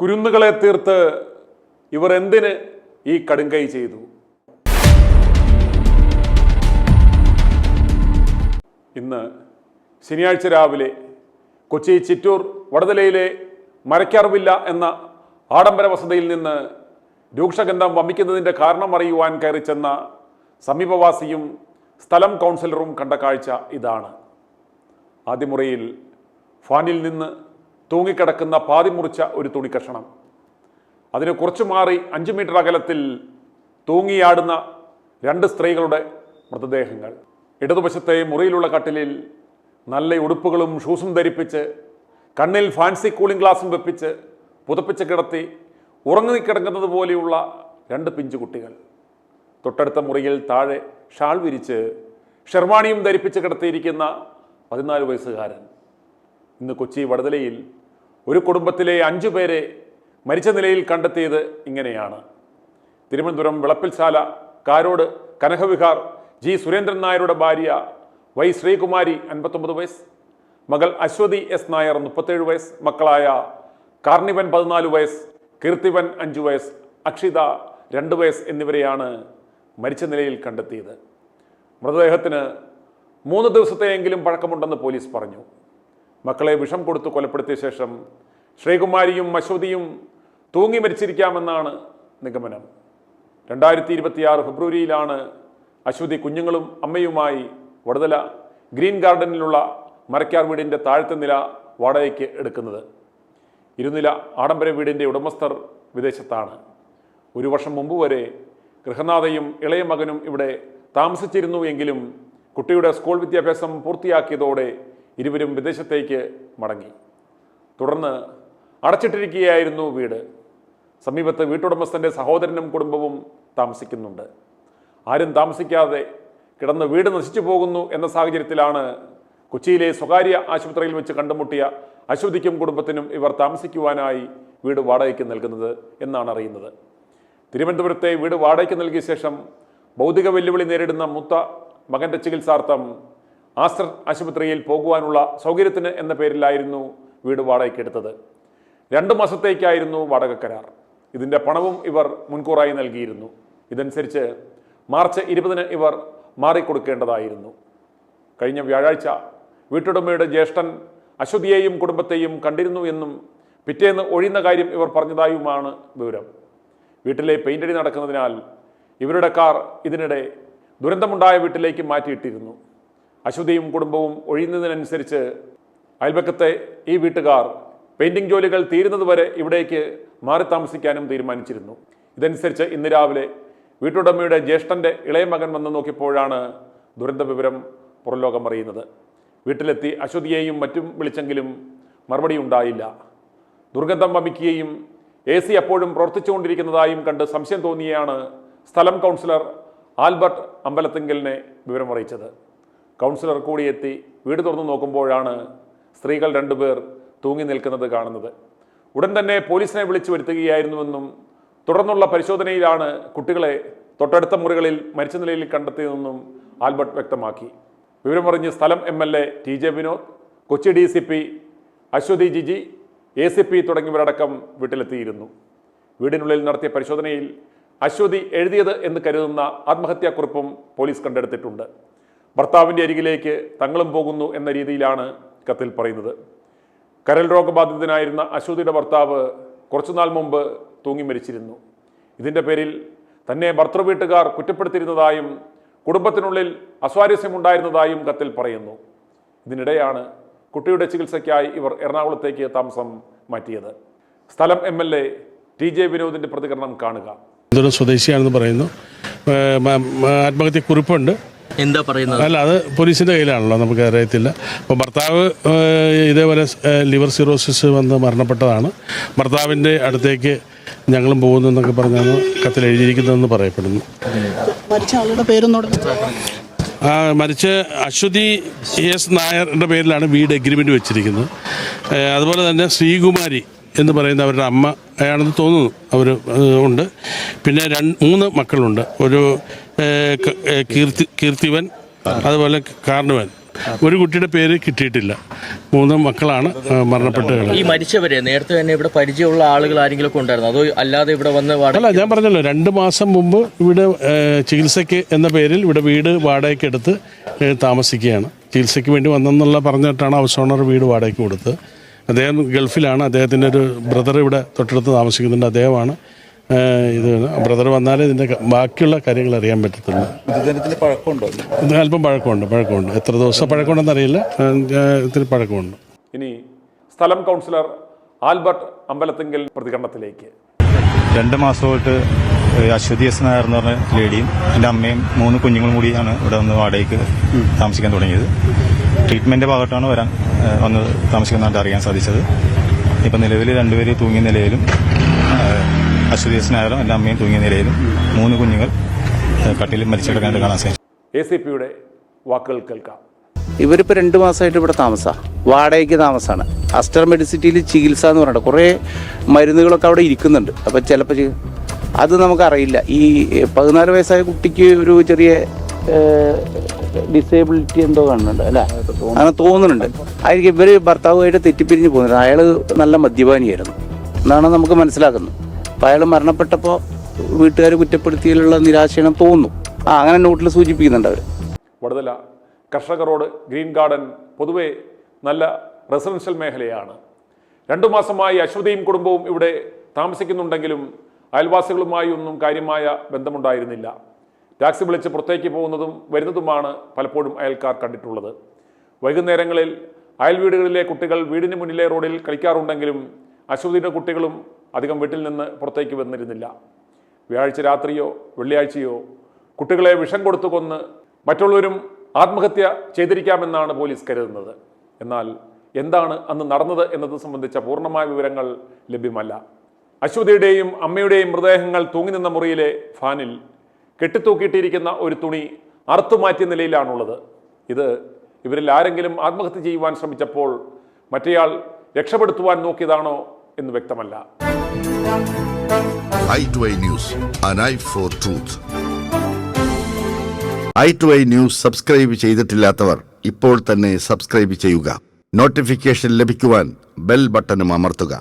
കുരുന്നുകളെ തീർത്ത് ഇവർ എന്തിന് ഈ കടുങ്കൈ ചെയ്തു? ഇന്ന് ശനിയാഴ്ച രാവിലെ കൊച്ചി ചിറ്റൂർ വടതലയിലെ മരക്കാർവില്ല എന്ന ആഡംബര വസതിയിൽ നിന്ന് രൂക്ഷഗന്ധം വമിക്കുന്നതിൻ്റെ കാരണം അറിയുവാൻ കയറി ചെന്ന സമീപവാസിയും സ്ഥലം കൗൺസിലറും കണ്ട കാഴ്ച ഇതാണ്. ആദ്യ മുറിയിൽ ഫാനിൽ നിന്ന് തൂങ്ങിക്കിടക്കുന്ന പാതി മുറിച്ച ഒരു തുണിക്കഷണം, അതിന് കുറച്ചു മാറി 5 മീറ്റർ അകലത്തിൽ തൂങ്ങിയാടുന്ന 2 സ്ത്രീകളുടെ മൃതദേഹങ്ങൾ. ഇടതുവശത്തെ മുറിയിലുള്ള കട്ടിലിൽ നല്ല ഉടുപ്പുകളും ഷൂസും ധരിപ്പിച്ച് കണ്ണിൽ ഫാൻസി കൂളിംഗ് ഗ്ലാസും വെപ്പിച്ച് പുതപ്പിച്ച് കിടത്തി ഉറങ്ങിക്കിടക്കുന്നത് പോലെയുള്ള 2 പിഞ്ചു കുട്ടികൾ. തൊട്ടടുത്ത മുറിയിൽ താഴെ ഷാൾ വിരിച്ച് ഷെർവാണിയും ധരിപ്പിച്ച് കിടത്തിയിരിക്കുന്ന 14 വയസ്സുകാരൻ. ഇന്ന് കൊച്ചി വടതലയിൽ ഒരു കുടുംബത്തിലെ 5 പേരെ മരിച്ച നിലയിൽ കണ്ടെത്തിയത് ഇങ്ങനെയാണ്. തിരുവനന്തപുരം വിളപ്പിൽശാല കാരോട് കനകവിഹാർ ജി സുരേന്ദ്രൻ നായരുടെ ഭാര്യ വൈ ശ്രീകുമാരി 59 വയസ്സ്, മകൾ അശ്വതി എസ് നായർ 37 വയസ്സ്, മക്കളായ കാർണിവൻ 14 വയസ്സ്, കീർത്തിവൻ 5 വയസ്സ്, അക്ഷിത 2 വയസ്സ് എന്നിവരെയാണ് മരിച്ച നിലയിൽ കണ്ടെത്തിയത്. മൃതദേഹത്തിന് 3 ദിവസത്തെയെങ്കിലും പഴക്കമുണ്ടെന്ന് പോലീസ് പറഞ്ഞു. മക്കളെ വിഷം കൊടുത്ത് കൊലപ്പെടുത്തിയ ശേഷം ശ്രീകുമാരിയും അശ്വതിയും തൂങ്ങി മരിച്ചിരിക്കാമെന്നാണ് നിഗമനം. 2026 ഫെബ്രുവരിയിലാണ് അശ്വതി കുഞ്ഞുങ്ങളും അമ്മയുമായി വടതല ഗ്രീൻ ഗാർഡനിലുള്ള മരക്കാർ വീടിൻ്റെ താഴത്തെ നില വാടകയ്ക്ക് എടുക്കുന്നത്. 2 നില ആഡംബര വീടിൻ്റെ ഉടമസ്ഥർ വിദേശത്താണ്. 1 വർഷം മുമ്പ് വരെ ഗൃഹനാഥയും ഇളയ മകനും ഇവിടെ താമസിച്ചിരുന്നു എങ്കിലും കുട്ടിയുടെ സ്കൂൾ വിദ്യാഭ്യാസം പൂർത്തിയാക്കിയതോടെ ഇരുവരും വിദേശത്തേക്ക് മടങ്ങി. തുടർന്ന് അടച്ചിട്ടിരിക്കുകയായിരുന്നു വീട്. സമീപത്ത് വീട്ടുടമസ്ഥൻ്റെ സഹോദരനും കുടുംബവും താമസിക്കുന്നുണ്ട്. ആരും താമസിക്കാതെ കിടന്ന് വീട് നശിച്ചു പോകുന്നു എന്ന സാഹചര്യത്തിലാണ് കൊച്ചിയിലെ സ്വകാര്യ ആശുപത്രിയിൽ വെച്ച് കണ്ടുമുട്ടിയ അശ്വതിക്കും കുടുംബത്തിനും ഇവർ താമസിക്കുവാനായി വീട് വാടകയ്ക്ക് നൽകുന്നത് എന്നാണ് അറിയുന്നത്. തിരുവനന്തപുരത്തെ വീട് വാടകയ്ക്ക് നൽകിയ ശേഷം ഭൗതിക വെല്ലുവിളി നേരിടുന്ന മൂത്ത മകൻ്റെ ചികിത്സാർത്ഥം ആസ്റ്റർ ആശുപത്രിയിൽ പോകുവാനുള്ള സൗകര്യത്തിന് എന്ന പേരിലായിരുന്നു വീട് വാടകയ്ക്ക് എടുത്തത്. 2 മാസത്തേക്കായിരുന്നു വാടക കരാർ. ഇതിൻ്റെ പണവും ഇവർ മുൻകൂറായി നൽകിയിരുന്നു. ഇതനുസരിച്ച് മാർച്ച് 20-ന് ഇവർ മാറിക്കൊടുക്കേണ്ടതായിരുന്നു. കഴിഞ്ഞ വ്യാഴാഴ്ച വീട്ടുടമയുടെ ജ്യേഷ്ഠൻ അശ്വതിയെയും കുടുംബത്തെയും കണ്ടിരുന്നു എന്നും പിറ്റേന്ന് ഒഴിയുന്ന കാര്യം ഇവർ പറഞ്ഞതായുമാണ് വിവരം. വീട്ടിലെ പെയിൻ്റടി നടക്കുന്നതിനാൽ ഇവരുടെ കാർ ഇതിനിടെ ദുരന്തമുണ്ടായ വീട്ടിലേക്ക് മാറ്റിയിട്ടിരുന്നു. അശ്വതിയും കുടുംബവും ഒഴിയുന്നതിനനുസരിച്ച് അയൽപക്കത്തെ ഈ വീട്ടുകാർ പെയിൻറ്റിംഗ് ജോലികൾ തീരുന്നതുവരെ ഇവിടേക്ക് മാറി താമസിക്കാനും തീരുമാനിച്ചിരുന്നു. ഇതനുസരിച്ച് ഇന്ന് രാവിലെ വീട്ടുടമയുടെ ജ്യേഷ്ഠൻ്റെ ഇളയ മകൻ വന്ന് നോക്കിയപ്പോഴാണ് ദുരന്ത വിവരം പുറംലോകം അറിയുന്നത്. വീട്ടിലെത്തി അശ്വതിയെയും മറ്റും വിളിച്ചെങ്കിലും മറുപടി ഉണ്ടായില്ല. ദുർഗന്ധം വമിക്കുകയും AC അപ്പോഴും പ്രവർത്തിച്ചുകൊണ്ടിരിക്കുന്നതായും കണ്ട് സംശയം തോന്നിയാണ് സ്ഥലം കൗൺസിലർ ആൽബർട്ട് അമ്പലത്തിങ്കലിനെ വിവരം അറിയിച്ചത്. കൗൺസിലർ കൂടിയെത്തി വീട് തുറന്നു നോക്കുമ്പോഴാണ് സ്ത്രീകൾ 2 പേർ തൂങ്ങി നിൽക്കുന്നത് കാണുന്നത്. ഉടൻ തന്നെ പോലീസിനെ വിളിച്ചു വരുത്തുകയായിരുന്നുവെന്നും തുടർന്നുള്ള പരിശോധനയിലാണ് കുട്ടികളെ തൊട്ടടുത്ത മുറികളിൽ മരിച്ച നിലയിൽ കണ്ടെത്തിയതെന്നും ആൽബർട്ട് വ്യക്തമാക്കി. വിവരമറിഞ്ഞ് സ്ഥലം MLA TJ Vinod, Kochi DCP Aswathy Jiji, ACP തുടങ്ങിയവരടക്കം വീട്ടിലെത്തിയിരുന്നു. വീടിനുള്ളിൽ നടത്തിയ പരിശോധനയിൽ അശ്വതി എഴുതിയത് എന്ന് കരുതുന്ന ആത്മഹത്യാക്കുറിപ്പും പോലീസ് കണ്ടെടുത്തിട്ടുണ്ട്. ഭർത്താവിൻ്റെ അരികിലേക്ക് തങ്ങളും പോകുന്നു എന്ന രീതിയിലാണ് കത്തിൽ പറയുന്നത്. കരൾ രോഗബാധിതനായിരുന്ന അശ്വതിയുടെ ഭർത്താവ് കുറച്ചുനാൾ മുമ്പ് തൂങ്ങി മരിച്ചിരുന്നു. ഇതിൻ്റെ പേരിൽ തന്നെ ഭർത്തൃവീട്ടുകാർ കുറ്റപ്പെടുത്തിയിരുന്നതായും കുടുംബത്തിനുള്ളിൽ അസ്വാരസ്യമുണ്ടായിരുന്നതായും കത്തിൽ പറയുന്നു. ഇതിനിടെയാണ് കുട്ടിയുടെ ചികിത്സയ്ക്കായി ഇവർ എറണാകുളത്തേക്ക് താമസം മാറ്റിയത്. സ്ഥലം MLA TJ വിനോദിൻ്റെ പ്രതികരണം കാണുക. സ്വദേശിയാണെന്ന് പറയുന്നു. ആത്മഹത്യക്കുറിപ്പുണ്ട്. എന്താ പറയുന്നത്? അല്ല, അത് പോലീസിൻ്റെ കയ്യിലാണല്ലോ, നമുക്ക് അറിയത്തില്ല. അപ്പോൾ ഭർത്താവ് ഇതേപോലെ ലിവർ സിറോസിസ് വന്ന് മരണപ്പെട്ടതാണ്. ഭർത്താവിൻ്റെ അടുത്തേക്ക് ഞങ്ങളും പോകുന്നു എന്നൊക്കെ പറഞ്ഞാണ് കത്തിൽ എഴുതിയിരിക്കുന്നതെന്ന് പറയപ്പെടുന്നു. മരിച്ച ആളുടെ പേരൊന്നും മരിച്ച അശ്വതി S നായരുടെ പേരിലാണ് വീട് എഗ്രിമെൻ്റ് വെച്ചിരിക്കുന്നത്. അതുപോലെ തന്നെ ശ്രീകുമാരി എന്ന് പറയുന്ന അവരുടെ അമ്മ ആണെന്ന് തോന്നുന്നു, അവർ ഉണ്ട്. പിന്നെ 3 മക്കളുണ്ട്. ഒരു കീർത്തിവൻ, അതുപോലെ കാർണിവൻ ഒരു കുട്ടിയുടെ പേര് കിട്ടിയിട്ടില്ല. 3 മക്കളാണ് മരണപ്പെട്ട് കിടക്കുന്നത്. ഈ മരിച്ചവരെ നേരത്തെ തന്നെ ഇവിടെ പരിചയമുള്ള ആളുകൾ ആരെങ്കിലും ഉണ്ടായിരുന്നു, അതോ അല്ലാതെ ഇവിടെ വന്ന് അല്ല, ഞാൻ പറഞ്ഞല്ലോ 2 മാസം മുമ്പ് ഇവിടെ ചികിത്സയ്ക്ക് എന്ന പേരിൽ ഇവിടെ വീട് വാടകയ്ക്ക് എടുത്ത് താമസിക്കുകയാണ്. ചികിത്സയ്ക്ക് വേണ്ടി വന്നെന്നുള്ള പറഞ്ഞിട്ടാണ് ഹൗസ് ഓണർ വീട് വാടകയ്ക്ക് കൊടുത്തത്. അദ്ദേഹം ഗൾഫിലാണ്. അദ്ദേഹത്തിൻ്റെ ഒരു ബ്രദർ ഇവിടെ തൊട്ടടുത്ത് താമസിക്കുന്നുണ്ട്. അദ്ദേഹമാണ് ഇത് ബ്രദർ വന്നാലേ ഇതിൻ്റെ ബാക്കിയുള്ള കാര്യങ്ങൾ അറിയാൻ പറ്റത്തുള്ളൂ. ഇത് അല്പം പഴക്കമുണ്ട്. എത്ര ദിവസം പഴക്കമുണ്ടെന്ന് അറിയില്ല, ഇത്തിരി പഴക്കമുണ്ട്. ഇനി സ്ഥലം കൗൺസിലർ ആൽബർട്ട് അമ്പലത്തിങ്കൽ പ്രതികരണത്തിലേക്ക്. 2 മാസമായിട്ട് അശ്വതി എസ് നായർ എന്ന് പറഞ്ഞ ലേഡിയും എൻ്റെ അമ്മയും 3 കുഞ്ഞുങ്ങളും കൂടിയാണ് ഇവിടെ വന്ന് വാടകയ്ക്ക് താമസിക്കാൻ തുടങ്ങിയത്. ട്രീറ്റ്മെൻറ്റ് ഭാഗത്താണ് വന്ന് താമസിക്കുന്നതായിട്ട് അറിയാൻ സാധിച്ചത്. ഇപ്പം നിലവിൽ 2 പേര് തൂങ്ങിയ നിലയിലും അശ്വതി എസ് നായരും എൻ്റെ അമ്മയും തൂങ്ങിയ നിലയിലും 3 കുഞ്ഞുങ്ങൾ കട്ടിൽ മരിച്ചു കിടക്കാനായിട്ട് കാണാൻ സാധിച്ചു. ACPയുടെ വാക്കുകൾ കേൾക്കാം. ഇവരിപ്പോൾ 2 മാസമായിട്ട് ഇവിടെ താമസമാണ്, വാടകയ്ക്ക് താമസമാണ്. അസ്റ്റർ മെഡിസിറ്റിയിൽ ചികിത്സ എന്ന് പറഞ്ഞിട്ട് കുറേ മരുന്നുകളൊക്കെ അവിടെ ഇരിക്കുന്നുണ്ട്. അപ്പോൾ ചിലപ്പോൾ അത് നമുക്കറിയില്ല. ഈ 14 വയസ്സായ കുട്ടിക്ക് ഒരു ചെറിയ ഡിസേബിലിറ്റി എന്തോ കാണുന്നുണ്ട് അല്ലേ, അങ്ങനെ തോന്നുന്നുണ്ട്. ആയിരിക്കും ഇവർ ഭർത്താവുമായിട്ട് തെറ്റിപ്പിരിഞ്ഞ് പോകുന്നത്. അയാൾ നല്ല മദ്യപാനിയായിരുന്നു എന്നാണ് നമുക്ക് മനസ്സിലാക്കുന്നത്. അപ്പോൾ അയാൾ മരണപ്പെട്ടപ്പോൾ വീട്ടുകാർ കുറ്റപ്പെടുത്തിയതിലുള്ള നിരാശയാണ് തോന്നുന്നു. അങ്ങനെ നോട്ടിൽ സൂചിപ്പിക്കുന്നുണ്ട് അവർ. വടുതല കർഷക റോഡ് ഗ്രീൻ ഗാർഡൻ പൊതുവെ നല്ല റെസിഡൻഷ്യൽ മേഖലയാണ്. 2 മാസമായി അശ്വതിയും കുടുംബവും ഇവിടെ താമസിക്കുന്നുണ്ടെങ്കിലും അയൽവാസികളുമായി ഒന്നും കാര്യമായ ബന്ധമുണ്ടായിരുന്നില്ല. ടാക്സി വിളിച്ച് പുറത്തേക്ക് പോകുന്നതും വരുന്നതുമാണ് പലപ്പോഴും അയൽക്കാർ കണ്ടിട്ടുള്ളത്. വൈകുന്നേരങ്ങളിൽ അയൽ വീടുകളിലെ കുട്ടികൾ വീടിന് മുന്നിലെ റോഡിൽ കളിക്കാറുണ്ടെങ്കിലും അശ്വതിയുടെ കുട്ടികളും അധികം വീട്ടിൽ നിന്ന് പുറത്തേക്ക് വന്നിരുന്നില്ല. വ്യാഴാഴ്ച രാത്രിയോ വെള്ളിയാഴ്ചയോ കുട്ടികളെ വിഷം കൊടുത്തു കൊന്ന് മറ്റുള്ളവരും ആത്മഹത്യ ചെയ്തിരിക്കാമെന്നാണ് പോലീസ് കരുതുന്നത്. എന്നാൽ എന്താണ് അന്ന് നടന്നത് എന്നത് സംബന്ധിച്ച പൂർണ്ണമായ വിവരങ്ങൾ ലഭ്യമല്ല. അശ്വതിയുടെയും അമ്മയുടെയും മൃതദേഹങ്ങൾ തൂങ്ങി നിന്ന മുറിയിലെ ഫാനിൽ കെട്ടിത്തൂക്കിയിട്ടിരിക്കുന്ന ഒരു തുണി അറുത്തുമാറ്റിയ നിലയിലാണുള്ളത്. ഇത് ഇവരിൽ ആരെങ്കിലും ആത്മഹത്യ ചെയ്യുവാൻ ശ്രമിച്ചപ്പോൾ മറ്റേയാൾ രക്ഷപ്പെടുത്തുവാൻ നോക്കിയതാണോ എന്ന് വ്യക്തമല്ല. i2i News, an eye for truth. i2i News subscribe ചെയ്തിട്ടില്ലാത്തവർ ഇപ്പോൾ തന്നെ സബ്സ്ക്രൈബ് ചെയ്യുക. നോട്ടിഫിക്കേഷൻ ലഭിക്കുവാൻ ബെൽ ബട്ടണും അമർത്തുക.